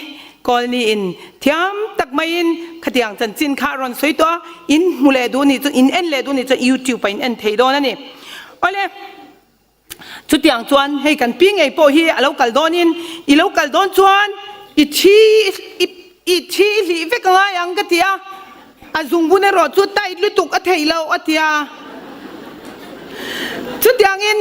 กอลนี่อินที่ยามตักไม่อินขัดยังจันจินคารอนสวยตัวอินมูเลดูนี่จะอินเอ็นเลดูนี่จะยูทูบไปอินเอ็นเทโดนั่นนี่โอเลจุดอย่างจวนให้กันปิ้งไอ้พวกที่เรากัลดอนินอีเรากัลดอนจวนอีชีลีเวกง่ายอังกติยาอาซุงบุญในรถจุดใต้ลุตุกอัฐิเราอัฐิยาจุดอย่างอิน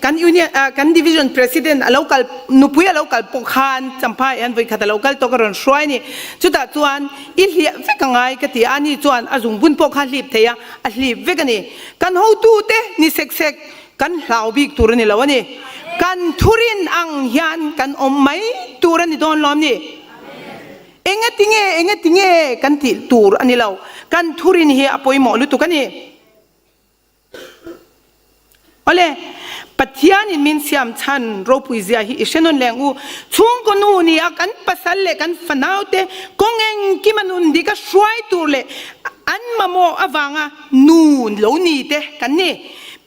กันยูเนียกันดิวิชั่นประธานเรากัลนุพุยเรากัลปกขันจำพายอันไว้ขัดเรากัลตกรอนช่วยนี่จุดจวนอีลีเวกง่ายกติยานี่จวนอาซุงบุญปกขันลีบเทียลีบเวกนี่กันหูตูเตนี่เซ็กกันเหล่าบิกตัวนี่แล้วนี่กันทุรินอังยันกันอมไม่ตัวนี่โดนล้อมนี่เอ็งติงกันติตัวอันนี้เรากันทุรินเฮียอภัยหมอลุตุกันนี่โอเลปัจจัยนี้มินเสียมชันรบวิเศษฮิเชนนแรงอูช่วงคนนู้นี่กันภาษาเล็กันฟันเอาเตกงเองกิมันอุนดีก็ช่วยตัวเลยอันมาโมอวังอ่ะนูนเหล่านี้เตกันนี่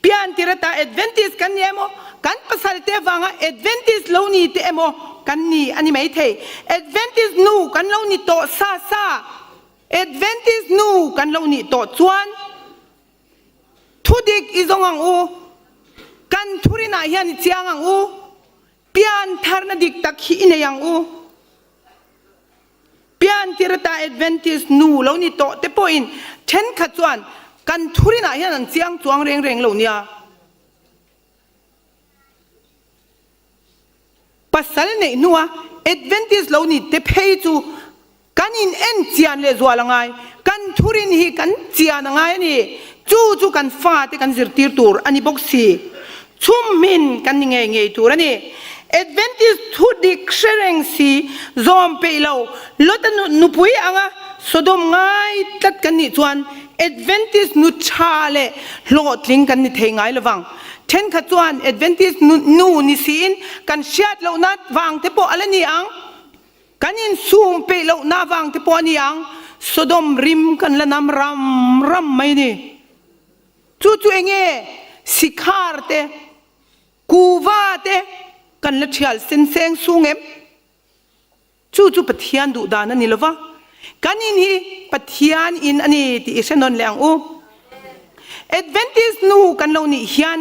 เพียงที่เราแต่ Adventist กันเนี่ยโมกันภาษาเทวังอ่ะ Adventist เหล่านี้เตโมกันนี่อันนี้ไม่เท Adventist นูกันเหล่านี้โตซา Adventist นูกันเหล่านี้โตชวนทุดิกอีจงอังอูกันทุรินาเฮียนเจียงอังอูเพียงทาร์นดิกตักฮีนยังอูเพียงที่เราแต่ Adventist นูเหล่านี้โตเตปอินเช่นขัดชวนกันทุรินาเฮียนเจียงจวงเร่งเหล่านี้ปัสสาวะเนี่ยนัว Adventist เหล่านี้เตเพย์จูกันอินเอ็นเจียนเลยจวนละไงกันทุรินฮีกันเจียนละไงนี่จู่กันฟาดกันสิร์ตีร์ตูร์อันนี้บอกสิชุ่มมินกันยังไงตูร์นี่ Adventist ทุดิกเชรงสีจอมเปย์เราลดนุปุยอ่ะสดมง่ายตัดกันนี่จวนAdventist นุชาเลโลดลิงกันนี่เทงไงละวังเช่นขัดจวน Adventist นูนิสินกันเชียดเรานัดวังเทปอะไรนี่อังกันยินซูมเปเราหน้าวังเทปนี่อังสดมริมกันละน้ำรำไม่นี่จู่เองสิคาร์เตกูวาเตกันละเชียลเซนเซงสูงจู่ปะเทียนดูดานันนี่ละวะกันยินฮีปะเทียนอินอันนี้ที่อิเชนนแรงอูAdventist นูกันเรานี่เฮียน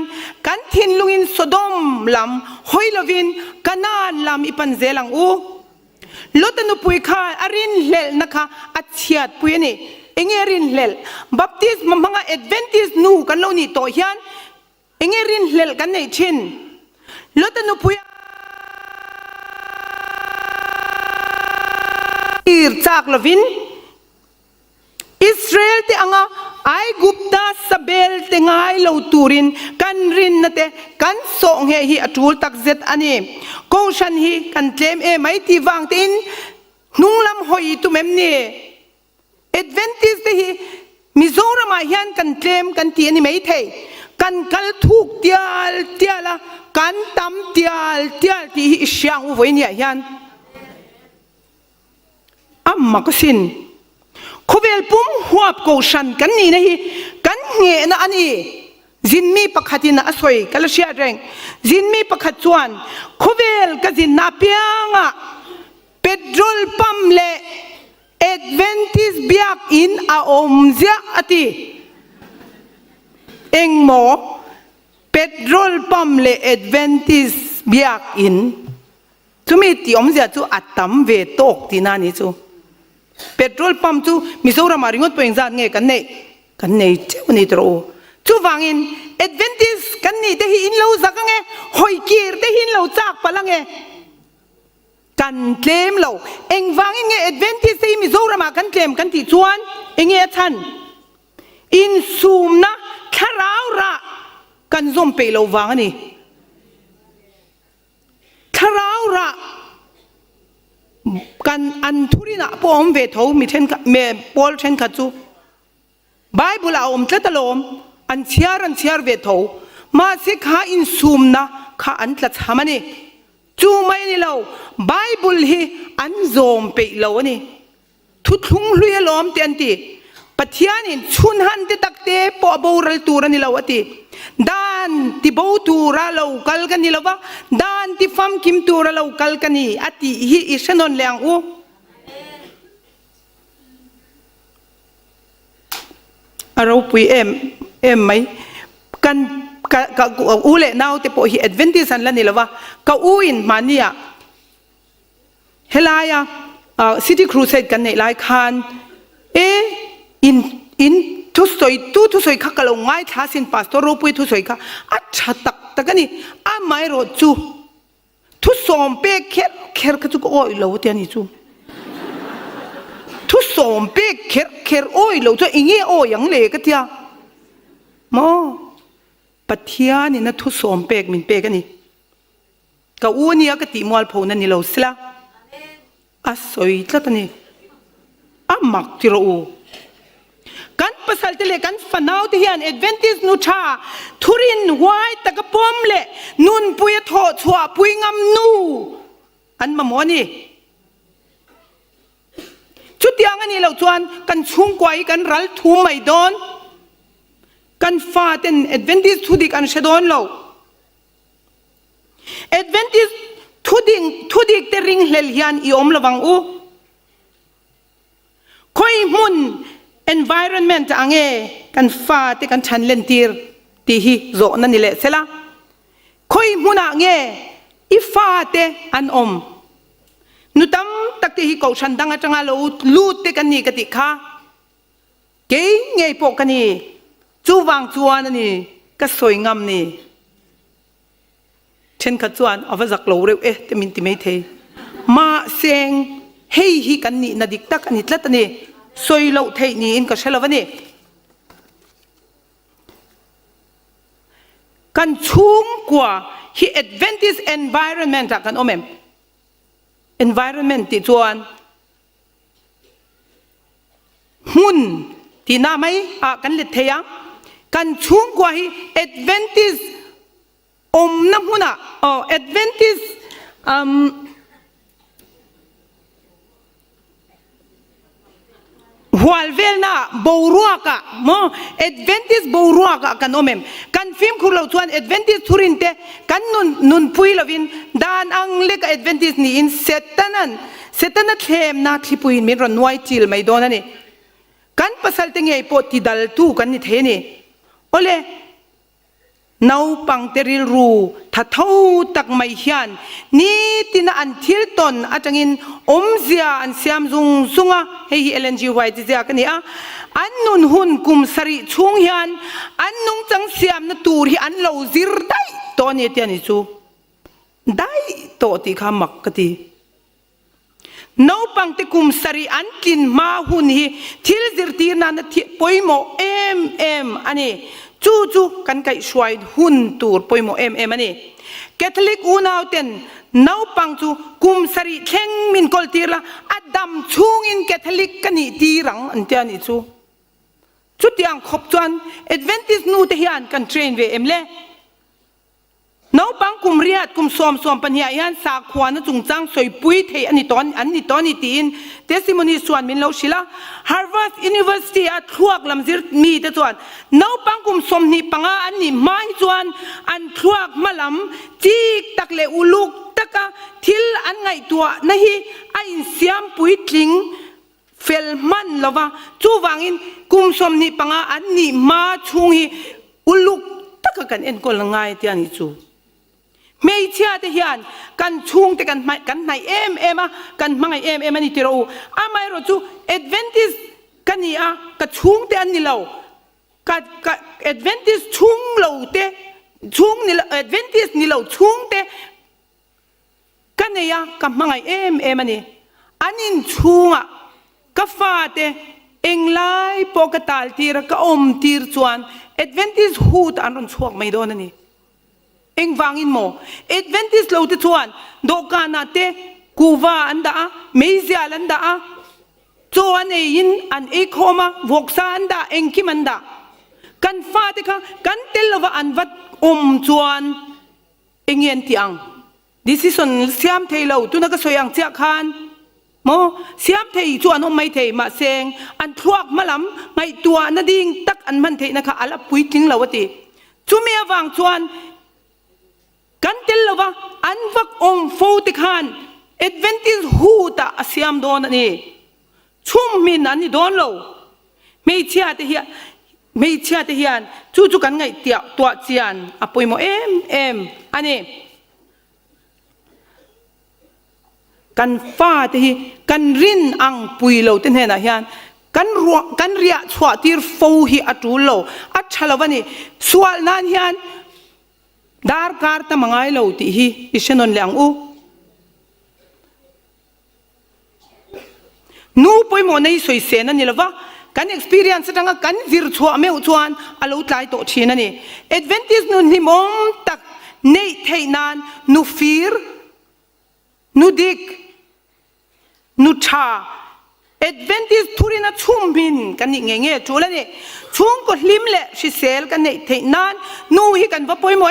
กันทินลุงอินสดมลำหอยลวินกันนานลำอีปันเซลังอูลดนุปุยข้าอรินเลลนะคะอัจฉริยะปุยนี่เองอรินเลลบัพติสมังAdventist นูกันเรานี่โตเฮียนเองอรินเลลกันในชินลดนุปุยจากลวินอิสราเอลที่อ่างไอกุปตาสเบลที่ง่ายเราตูรินกันรินนั่นเต กันส่งเฮียจูลตักเจ็ดอันนี้กูฉันฮีกันเจมไม่ตีวางตินนุ่งลำหอยตุเมมนี่Adventist ที่มิโซรามาเฮียนกันเจมกันตีนี่ไม่เทกันกัลทุกเดียลละกันตำเดียลที่เชียงอุบลเนี่ยเฮียนมักสินขบเวลปุ่มหัวกูฉันกันนี่นะฮีกันเงี้ยนะอันนี้จินมีปักขัดนะสวยกัลเชียเร่งจินมีปักขัดชวนขบเวลก็จินนับยังอ่ะเปโตรลปั๊มเล่Adventist เบียกอินอาอมเสียอติเอ็งหมอเปโตรลปั๊มเล่ Adventist เบียกอินจูมีที่อมเสียจูอัตตัมเวตกที่นั่นนี่จูเปโตรลปั๊มจูมิโซรามาริงอดตัวเองจัดเงี้ยกันเนี่ยเจ้านี่ตรูจูฟังอิน Adventist กันนี่แต่หินเราสักเงี้ยหอยกีร์แต่หินเราจากปะละเงี้ยกันเกมเราเอ็งฟังเงี้ย Adventist ที่มิโซรามากันเกมกันที่ชวนเอ็งเงี้ยทันอินซูมนะแค่เราละกันซอมเปเราฟังนี่แค่เราละกันอันทุรินะพอมเวทเอามีเช่นเมปอลเช่นขัดจูไบเบิลเอาเจตลมอันเชียร์เวทเอามาสิข้าอินซูมนะข้าอันตรัสหามันนี่จูไม่นี่เราไบเบิลฮีอันซอมเปเรานี่ทุกทุ่งลุยล้อมเตียนตีปัจจัยนี่ชุนหันติตักเตะปอบูรัลตูรันนี่เราวะตีด้านที่บูตูราเราคัลกันนี่เราวะด้านที่ฟัมคิมตูราเราคัลกันนี่อติฮีอิชนนเลียงอูเราปุยไหมกันอูเล่นาวแต่พอฮีเอดเวนติสันละนี่ละวะก็อูอินมาเนี่ยเฮลายาซิตี้ครูเซดกันเนี่ยหลายคันอินทุสอยทุสอยข้ากะลงง่ายท้าสินพาสตอร์รูปุยทุสอยข้าอัจฉริตกันนี่ไม่รอจูทุสอมเปกเคร์ก็จุกโอ้ยเราเตียนี่จูทุสอมเปกเคร์โอ้ยเราจะอิงเงี้ยโอ้ยังเล่ก็เตียมอปัทยานี่นะทุสอมเปกมินเปกันนี่ก็อูนี่ก็ติมอลพอนั่นนี่เราสละสอยแล้วตอนนี้มักที่เรากันภาษาเตลกันฟันเอาที่ยัน Adventist นุชาทุรินไว้ตะกปอมเล่นุนปุยทอชัวปุยงำนูอันมาโมนี่ชุดยังอันนี้เราจวนกันชุ่งกวยกันรัลทุ่มไม่โดนกันฟาเต็น Adventist ทุดิกันเชดอนเรา Adventist ทุดิกเตริงเฮลยันอีอมระวังอูคอยมุน environment อ่างเอกันฟ้าที่กันชันเลนตีร์ที่ฮีโซนั่นนี่แหละเสละคอยมุนอ่างเออีฟ้าเตอันอมนุตัมตักที่ฮีเขาชันดังอาจังอาลูลูเตกันนี่กติกาเก่งไงพวกกันนี่จูวังจวนนี่ก็สวยงามนี่เช่นขจวนเอาไว้จักโลเร็วแต่มินติไม่เทมาเสียงเฮฮีกันนี่นาดิกตักอันนี้ละตันนี่สวยโลเทนี่อินก็เชลวันนี่กันชุ่มกว่าฮี Adventist environment กันโอเมม environment ที่จวนหุ่นที่น่าไม่กันเล็ดเทียงกันชุ่มกว่าฮี Adventistน้ำหุ่นAdventistหัวเวลน่ะบูรัวกะมอ Adventist บูรัวกะกันโอเมมกันฟิล์มคุณเราชวน Adventist ทุรินเตกันนุนปุยลวินด้านอังเล็ก Adventist นี่อินเซตันเทมนาที่ปุยมีรันไว้จิลไม่โดนนี่กันภาษาเต็งไงปอติดัลตูกันนี่เทนี่โอเลนาวปังเตริลรูถ้าเท่าตักไม่เฮียนนี่ที่น่าอันทิลตนอาจจะงินเสียอันเสียมซุงเฮียเอเลนจีไว้ที่เสียกันนี่อันนุนหุ่นกุมสริช่วงเฮียนอันนุงจังเสียมนตูรีอันเราซิรได้ตัวนี้เตียนิจูได้ตัวที่ข้ามักกตินาวปังเตกุมสริอันกินมาหุ่นฮีทิลซิรตีนันที่ปอยโมอันนี้ จูกันไก่ช่วยหุ่นตูดปอยโมเอ็มอันนี้แคทอลิกอูนาวเต็นนาวปังจูกุมสรีเข่งมินกอลตีละอดัมชูงินแคทอลิกกันนี่ตีรังอันเดียนี่จูจุดยังขบจวนเอดเวนติสนูเทียนกันเทรนเวเอ็มเล่นาวปังกุมเรียดกุมสวมปัญญายันสาขวานจุงจังสวยปุยเทอันนี้ตอนนี้ตีนเทสติโมนีส่วนมินเลวชิละ Harvard University อัดครัวลำซิรมีแต่ส่วนนาวปังกุมสมนี่ปังอันนี้ไม่ส่วนอันครัวมาลำจีกตักเลอุลุกตักทิลอันไงตัวนะฮีไอ้เสียมปุยทิ้งเฟลมันลว่าจูวังอินกุมสมนี่ปังอันนี้มาชุงฮีอุลุกตักกันเอ็นคนละไงที่อันนี้จูไม่เชื่อที่เห็นกันชุงแต่กันไม่กันไม่อันนี้ที่เราไม่รู้จูเอดเวนติสกันนี่กันชุงแต่อันนี้เรากันเอดเวนติสชุงเราแต่ชุงนี่เราเอดเวนติสนี่เราชุงแต่กันนี่กันไม่อันนี้ชุงก็ฟาดเองไล่ปกติตีระก็อมตีรชวนเอดเวนติสหูดอันนั้นช่วงไม่โดนนี่เองฟังอินโมเอดเวนติสเราที่ชวนดอกานาเตกูวาอันดาเมซิอาลันดาโจอันเอินอันเอโคมาวกซาอันดาเองคิมันดากันฟาติค่ะกันเตลวาอันวัดชวนเองยันที่อังดิสิสันเสียมเทเราตุนักสวยอังเจ้าขันโมเสียมเทยชวนไม่เทมาเซงอันทวกมาลำไงตัวนั่นดิ่งตักอันมันเทนะคะอัลปุยทิ้งเราวติจูเมียวังชวนกันเตลว่าอันวักฟูติขันเอดเวนติสหูตาเสียมโดนนี่ชุ่มมินอันนี้โดนเราไม่เชื่อที่เฮียนจูกันไงเตียวตัวเจียนอปุยโมอันนี้กันฟ้าที่กันรินอังปุยเราที่เห็นนะเฮียนกันเรียสวาตีร์ฟูฮีอัตุเราอัจฉริวันนี้สวานันเฮียนดาร์การ์ตมังไงเราที่ฮีอิเชนนเลียงอูนูปอยโมในสวยเสนนี่ละวะกัน experience ตั้งกัน virtual ไม่อุจวนอาลูตไลโตชีนั่นนี่ Adventist นูนิมมตักในเทนันนูฟีร์นูดิกนูชา Adventist ทุรินัชุ่มบินกันนี่เงี้ยจูแล้วนี่ชุ่มก็ลิมเล่ชิเซลกันในเทนันนูฮิกันว่าปอยโม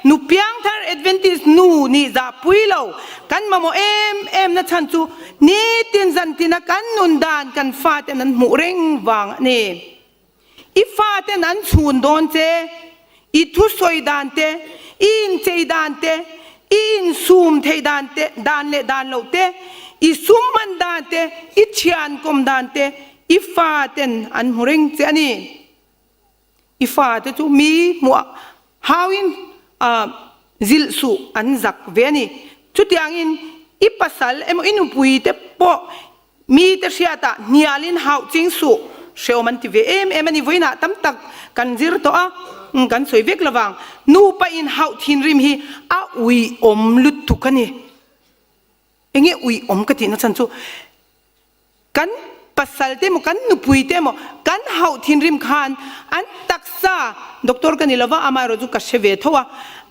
นูเปียงทาร์ Adventist นูนี่จะปุยเรากันมาโมนะฉันจูนี่ตินจันตินะกันนุนดานกันฟาเตนันหมูเร่งวางนี่อีฟาเตนันสูนโดนเจอีทุสอยดานเตอินเจดานเตอินซูมเทดานเตดานเลดานเราเตอีซุมมันดานเตอีเชียนกมดานเตอีฟาเตนอันหมูเร่งเจนี่อีฟาเตจูมีมัวฮาวินซิลสูอันจักเวนี่จุดยังอินอีปัสสาวะอินุปุยเตปอมีเตเชียตาเนียลินหาวจิงสุเชลมันที่เวมันนี่วิ่งน่ะตั้มตักกันจิรตัวกันสวยเวกระวังนูไปอินหาวทินริมฮีอุยอมลุดทุกคนนี่เองอุยอมกันที่นั่นฉันสู้กันปัสสาวะเตมกันนูปุยเตมกันหาวทินริมคานอันตักซาด็อกเตอร์กันนี่ละว่าอามาโรจุกัชเวทัว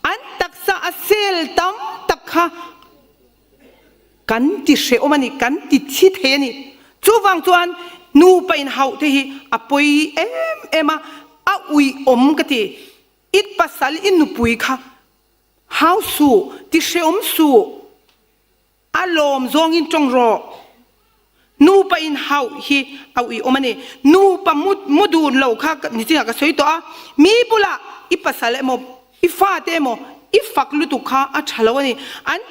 อันตักซาเซลตั้มตักค่ะกันที่เชื่อมันนี่กันที่ชิดเฮนี่จูวังจวนนูไปอินหาวที่ฮีอปุยมาอุยอมกันที่อิดปัสสาวะอินนูปุยค่ะหาวสู้ที่เชื่อสู้อารมณ์จงอินจงรอนูไปอินหาวฮีอุยอมนี่นูปมุดูเราค่ะนี่จริงๆก็สวยตัวมีบุละอิปัสสาวะโมอิฟาเตโมอิฟักลุตุค่ะอัจฉริวนี่อัน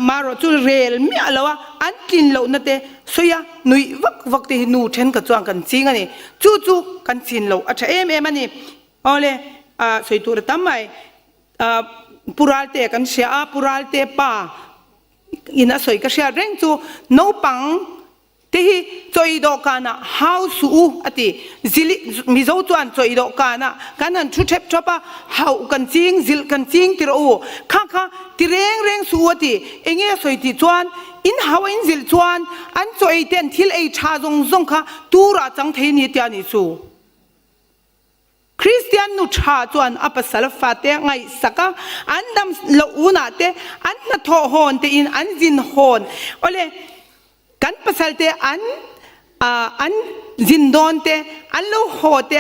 มารจูเรลมีอะไรวะอันกินเรานั่นเตะสวยนุยวักที่นูเทนกับจวงกันจริงอันนี้จู่กันจินเราอัจฉริมันนี่เอาเลยสวยตัวตั้มไหมปุราลเตกันเสียปุราลเตป้าอินะสวยก็เสียเร่งจู่โนปังที่จอยดอกกันนะฮาวสูอติซิลิมิโซจวนจอยดอกกันนะกันนั้นชุดเทปชอบะฮาวกันจริงซิลกันจริงที่เราข้าที่เร่งสูอติเองสวยที่จวนอินฮาวอินซิลจวนอันจอยเต็นที่ไอชาจงค่ะตูระจังเทนี่ที่อันนี้สูค ริสเตียนนุชาจวนอปัสสลฟาเตไงสักอันดำละอูนาเตอันนัทโฮนเตอินอันจินโฮนโอเลกันปัสสลเตอันจินโดนเตอันลูโฮเต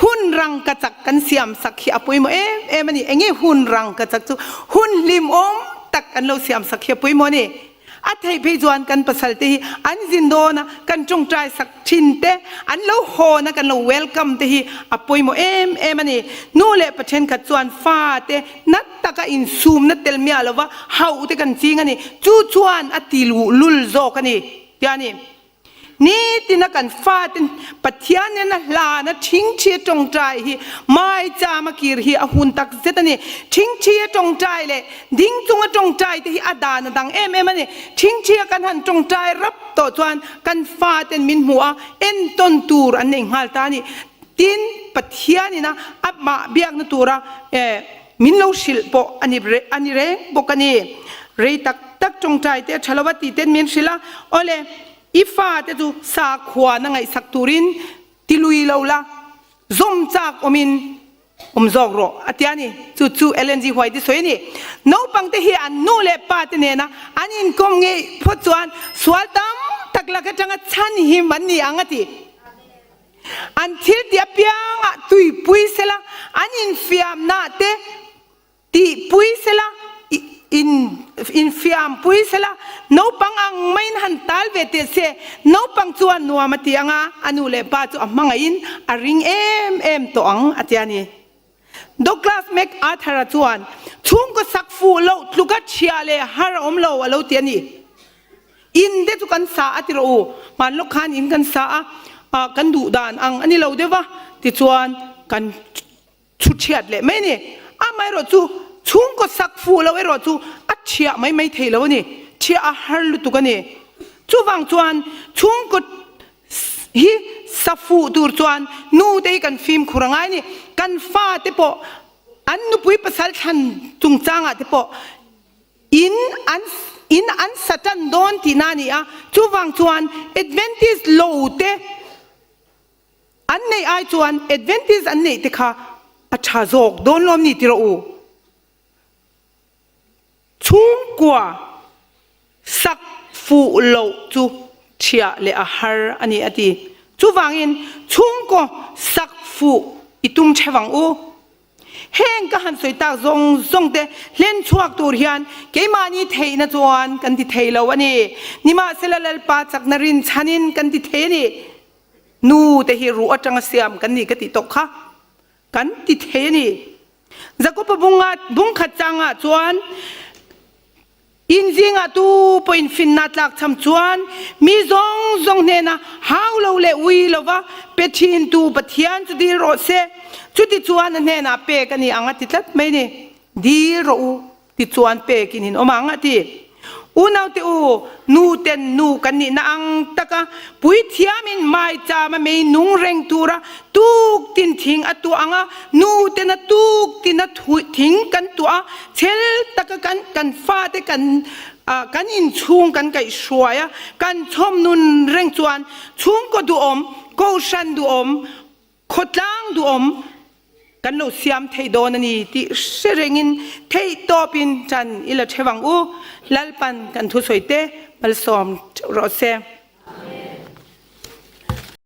หุ่นรังกระจักกันเสียมสักขีอปุยโมมันนี่เองหุ่นรังกระจักจูหุ่นลิมอมตักอันลูเสียมสักขีอปุยโมนี่อัฐิพิจวนกันปัสสลเตอันจินโดนะกันจงใจสักชินเตอันลูโฮนะกันลูเวลคัมเตฮีอปุยโมมันนี่นู่เล่ประเทศกัจจวนฟ้าเตนัตตะกันอินซูมนัตเตลเมียลว่าเฮาเตกันจริงอันนี้จูจวนอติลูลุลโซกันนี่ยานี่นี่ที่นักการฟ้าที่ปัจจัยเนี่ยนะลานะทิ้งเชียจงใจฮีไม่จามากีรฮีอาหุนตักเซตันนี่ทิ้งเชียจงใจเลยดิ้งจงจงใจที่อาดานดังมันนี่ทิ้งเชียกันหันจงใจรับต่อจวนกันฟ้าที่มินหัวต้นตูรอันหนึ่งฮัลตานี่ดินปัจจัยนี่นะอับมาเบียกนตูระมินเลวศิลปะอันนี้เร่บอกกันนี่เร่ตักจงใจเตชลวัติเตมินศิลาโอเลอีฟ้าเตจูสาขวานังไงสักตูรินติลุยเลวละซอมจากอมินจอกโรอัตยานี่จู่เอเลนจีหวยที่สวยนี่น้องปังเตฮีอันนู่เล่ป้าเตเนี่ยนะอันนี้คงเงี้ยพอจวนสวดตามตักละก็จังชันหิมันนี่อังติอันที่เดียบยังตุยปุยเสละอันนี้ฟิามนาเตตีปุยเสละin fiam pui sela no pang ang main hantal vete se no pang chuan nuwa mati anga anu le pa chu amanga in a ring to ang atiani Douglas MacArthur chuan chung ko sakfu lo tluga chia le har om lo alo tiani in de chu kan sa atiro man lo khan in kan sa kan du dan ang ani lo dewa ti chuan kan chu chiat le mai ni amai ro chu chung ko sakfu lo ero chu achia mai thei lo ni chia a har lu tu ka ni chu wang chuan chung ko hi safu dur chuan nu te kan film khurangai ni kan fa te po an nu pui pasal than chung changa te po in an satan don ti na ni a chu wang chuan Adventist lo te an nei ai chuan Adventist an nei te kha acha jok don lom ni ti ro u chung kwa sak fu lo chu chia le a har ani ati chu wangin chung ko sak fu itum chewang u heng ka han soi ta zong te len chuak tur hian ke mani theina chuan kan ti theilo ani nima selalal pa chak narin chanin kan ti the ni nu te hi ru atanga siam kan ni ka ti tok kha kan ti the ni zakopa bung khat changa chuan inzinga tu point fin nat lak cham chuan mi zong ne na how lo le ui lova pethin tu pathian chu di ro se chu ti chuan ne na pe kani anga ti tlat mai ni di ro ti chuan pe kinin omanga ti unaw te u nu ten nu kan ni na ang taka pui thiamin mai cha ma me nung reng tura tuk tin thing atu anga nu te na tuk tin na thing kan tua chel taka kan fa te kan in chung kan kai shwaya kan chom nun reng chuan chung ko du om ko shan du om khotlang du om kan lo siam thei don ani ti serengin thei topin chan ila thewang u lalpan kan thu soite bal som ro se